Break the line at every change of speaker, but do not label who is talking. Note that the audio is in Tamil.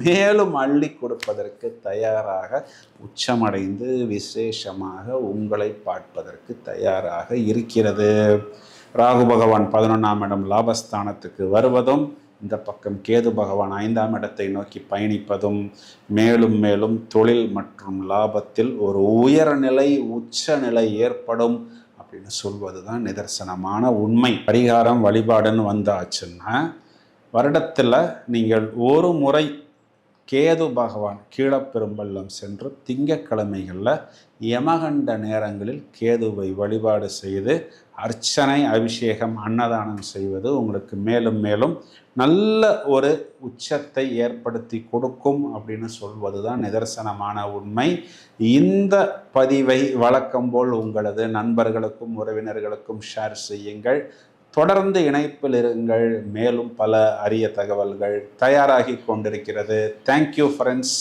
மேலும் அள்ளி கொடுப்பதற்கு தயாராக உச்சமடைந்து விசேஷமாக உங்களை பார்ப்பதற்கு தயாராக இருக்கிறது. ராகு பகவான் 11ஆம் இடம் லாபஸ்தானத்துக்கு வருவதும், இந்த பக்கம் கேது பகவான் 5ஆம் இடத்தை நோக்கி பயணிப்பதும் மேலும் மேலும் தொழில் மற்றும் லாபத்தில் ஒரு உயர்நிலை உச்சநிலை ஏற்படும் அப்படின்னு சொல்வது தான் நிதர்சனமான உண்மை. பரிகாரம் வழிபாடுன்னு வந்தாச்சுன்னா, வருடத்தில் நீங்கள் ஒரு முறை கேது பகவான் கீழப்பெரும்பள்ளம் சென்று திங்கக்கிழமைகளில் யமகண்ட நேரங்களில் கேதுவை வழிபாடு செய்து அர்ச்சனை, அபிஷேகம், அன்னதானம் செய்வது உங்களுக்கு மேலும் மேலும் நல்ல ஒரு உச்சத்தை ஏற்படுத்தி கொடுக்கும் அப்படின்னு சொல்வது தான் நிதர்சனமான உண்மை. இந்த பதிவை வழக்கம் போல் உங்களது நண்பர்களுக்கும் உறவினர்களுக்கும் ஷேர் செய்யுங்கள். தொடர்ந்து இணைப்பில் இருங்கள். மேலும் பல அரிய தகவல்கள் தயாராகி கொண்டிருக்கிறது. Thank you friends.